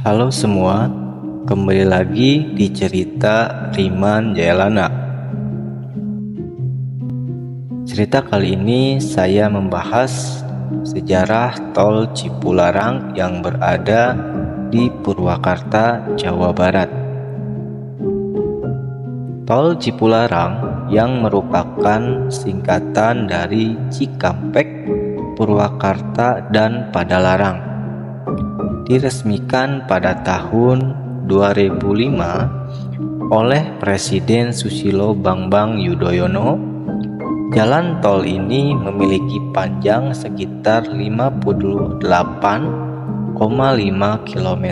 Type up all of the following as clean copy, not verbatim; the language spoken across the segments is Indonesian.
Halo semua, kembali lagi di cerita Riman Jailana. Cerita kali ini saya membahas sejarah Tol Cipularang yang berada di Purwakarta, Jawa Barat. Tol Cipularang yang merupakan singkatan dari Cikampek, Purwakarta, dan Padalarang, diresmikan pada tahun 2005 oleh Presiden Susilo Bambang Yudhoyono. Jalan tol ini memiliki panjang sekitar 58,5 km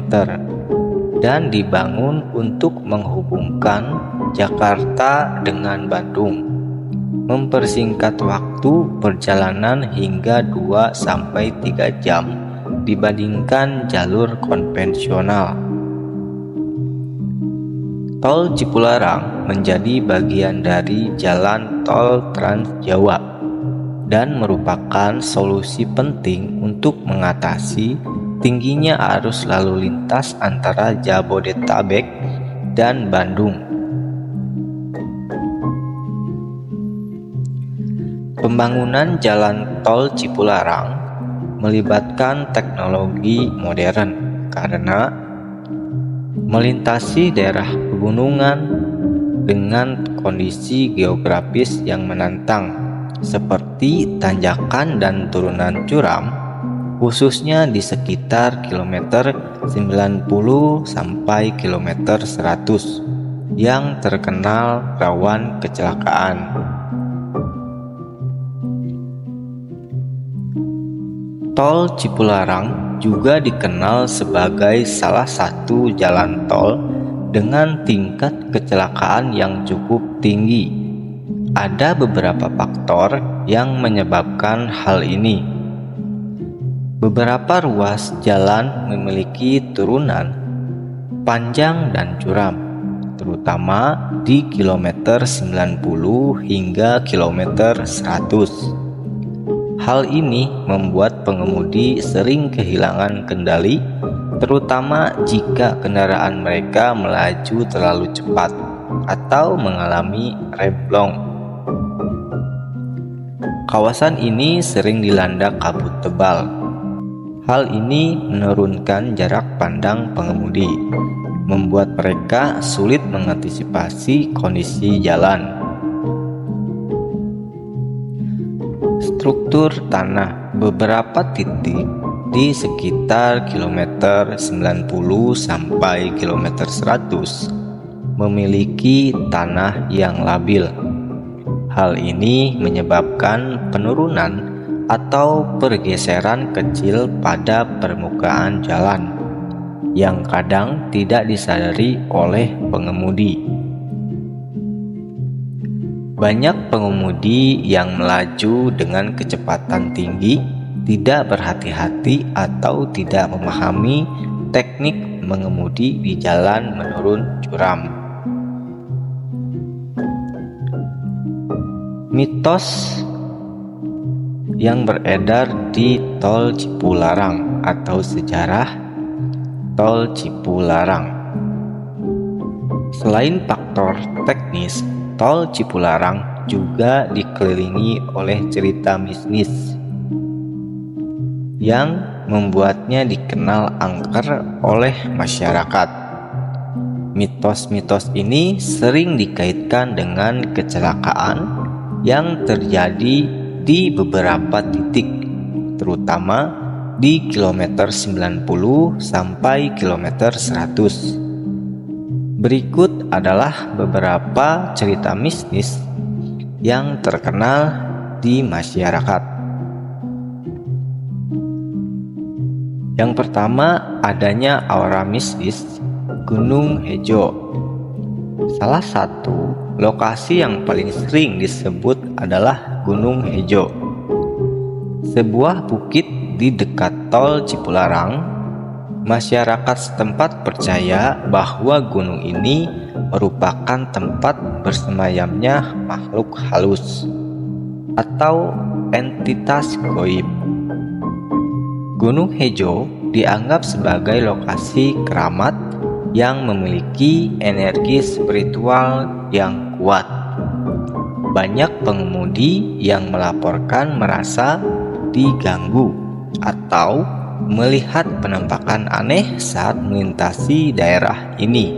dan dibangun untuk menghubungkan Jakarta dengan Bandung, mempersingkat waktu perjalanan hingga 2-3 jam dibandingkan jalur konvensional. Tol Cipularang menjadi bagian dari Jalan Tol Trans Jawa dan merupakan solusi penting untuk mengatasi tingginya arus lalu lintas antara Jabodetabek dan Bandung. Pembangunan Jalan Tol Cipularang melibatkan teknologi modern karena melintasi daerah pegunungan dengan kondisi geografis yang menantang seperti tanjakan dan turunan curam, khususnya di sekitar kilometer 90 sampai kilometer 100 yang terkenal rawan kecelakaan. Tol Cipularang juga dikenal sebagai salah satu jalan tol dengan tingkat kecelakaan yang cukup tinggi. Ada beberapa faktor yang menyebabkan hal ini. Beberapa ruas jalan memiliki turunan panjang dan curam, terutama di kilometer 90 hingga kilometer 100. Hal ini membuat pengemudi sering kehilangan kendali, terutama jika kendaraan mereka melaju terlalu cepat atau mengalami remblong. Kawasan ini sering dilanda kabut tebal. Hal ini menurunkan jarak pandang pengemudi, membuat mereka sulit mengantisipasi kondisi jalan. Struktur tanah beberapa titik di sekitar kilometer 90 sampai kilometer 100 memiliki tanah yang labil. Hal ini menyebabkan penurunan atau pergeseran kecil pada permukaan jalan yang kadang tidak disadari oleh pengemudi. Banyak pengemudi yang melaju dengan kecepatan tinggi tidak berhati-hati atau tidak memahami teknik mengemudi di jalan menurun curam. Mitos yang beredar di Tol Cipularang atau sejarah Tol Cipularang. Selain faktor teknis, Tol Cipularang juga dikelilingi oleh cerita mistis yang membuatnya dikenal angker oleh masyarakat. Mitos-mitos ini sering dikaitkan dengan kecelakaan yang terjadi di beberapa titik, terutama di kilometer 90 sampai kilometer 100. Berikut adalah beberapa cerita mistis yang terkenal di masyarakat. Yang pertama, adanya aura mistis Gunung Hejo. Salah satu lokasi yang paling sering disebut adalah Gunung Hejo, sebuah bukit di dekat Tol Cipularang. Masyarakat setempat percaya bahwa gunung ini merupakan tempat bersemayamnya makhluk halus atau entitas gaib. Gunung Hejo dianggap sebagai lokasi keramat yang memiliki energi spiritual yang kuat. Banyak pengemudi yang melaporkan merasa diganggu atau melihat penampakan aneh saat melintasi daerah ini,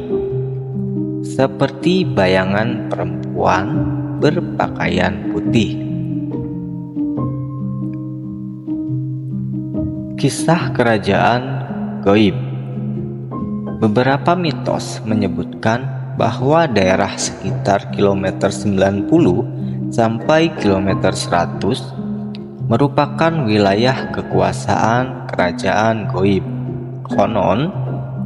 seperti bayangan perempuan berpakaian putih. Kisah kerajaan gaib. Beberapa mitos menyebutkan bahwa daerah sekitar kilometer 90 sampai kilometer 100 merupakan wilayah kekuasaan kerajaan gaib. Konon,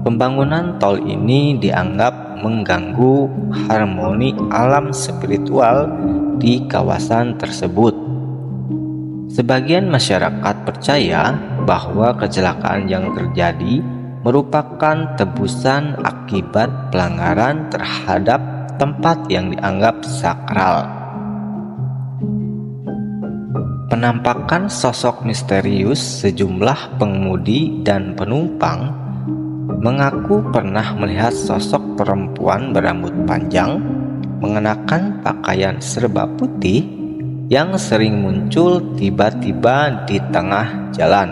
pembangunan tol ini dianggap mengganggu harmoni alam spiritual di kawasan tersebut. Sebagian masyarakat percaya bahwa kecelakaan yang terjadi merupakan tebusan akibat pelanggaran terhadap tempat yang dianggap sakral. Penampakan sosok misterius sejumlah pengemudi dan penumpang mengaku pernah melihat sosok perempuan berambut panjang mengenakan pakaian serba putih yang sering muncul tiba-tiba di tengah jalan.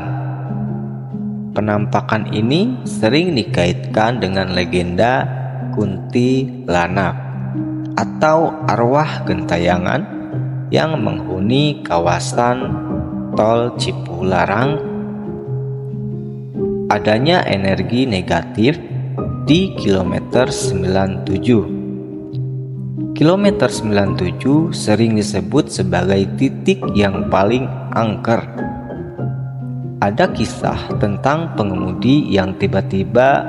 Penampakan ini sering dikaitkan dengan legenda kuntilanak atau arwah gentayangan yang menghuni kawasan tol Cipularang. Adanya energi negatif di kilometer 97. Kilometer 97 sering disebut sebagai titik yang paling angker. Ada kisah tentang pengemudi yang tiba-tiba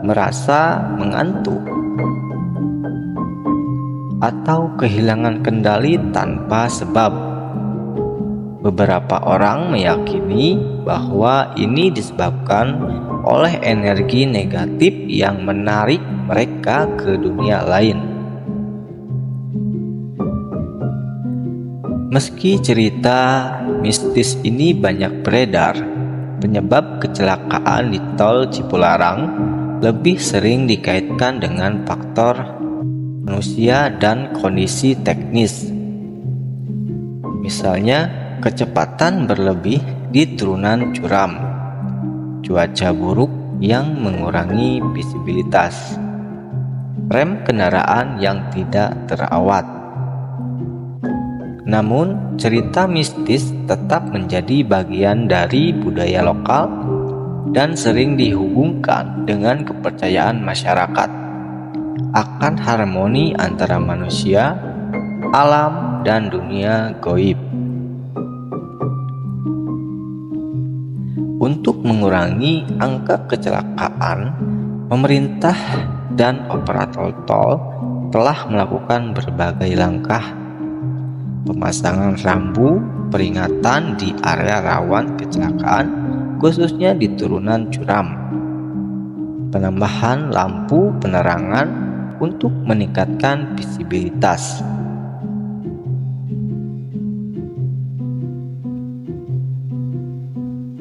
merasa mengantuk atau kehilangan kendali tanpa sebab. Beberapa orang meyakini bahwa ini disebabkan oleh energi negatif yang menarik mereka ke dunia lain. Meski cerita mistis ini banyak beredar, penyebab kecelakaan di tol Cipularang lebih sering dikaitkan dengan faktor manusia dan kondisi teknis. Misalnya, kecepatan berlebih di turunan curam, cuaca buruk yang mengurangi visibilitas, rem kendaraan yang tidak terawat. Namun, cerita mistis tetap menjadi bagian dari budaya lokal dan sering dihubungkan dengan kepercayaan masyarakat akan harmoni antara manusia, alam, dan dunia gaib. Untuk mengurangi angka kecelakaan, pemerintah dan operator tol telah melakukan berbagai langkah. Pemasangan rambu peringatan di area rawan kecelakaan, khususnya di turunan curam. Penambahan lampu penerangan untuk meningkatkan visibilitas.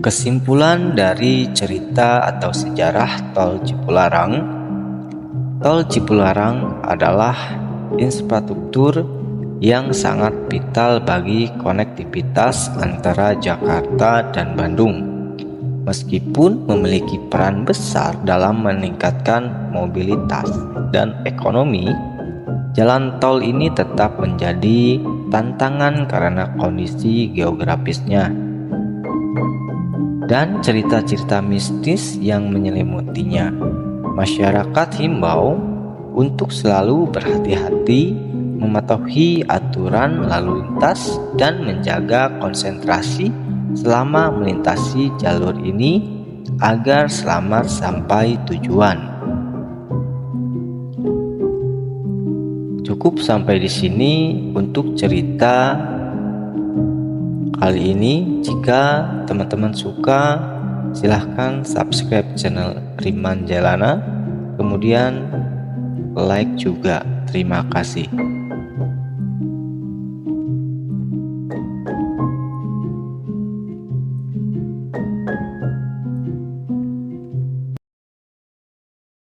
Kesimpulan dari cerita atau sejarah tol Cipularang. Tol Cipularang adalah infrastruktur yang sangat vital bagi konektivitas antara Jakarta dan Bandung. Meskipun memiliki peran besar dalam meningkatkan mobilitas dan ekonomi, jalan tol ini tetap menjadi tantangan karena kondisi geografisnya dan cerita-cerita mistis yang menyelimutinya. Masyarakat himbau untuk selalu berhati-hati, mematuhi aturan lalu lintas, dan menjaga konsentrasi selama melintasi jalur ini agar selamat sampai tujuan. Cukup sampai di sini untuk cerita kali ini. Jika teman-teman suka, silahkan subscribe channel Riman Jalana, kemudian like juga. Terima kasih.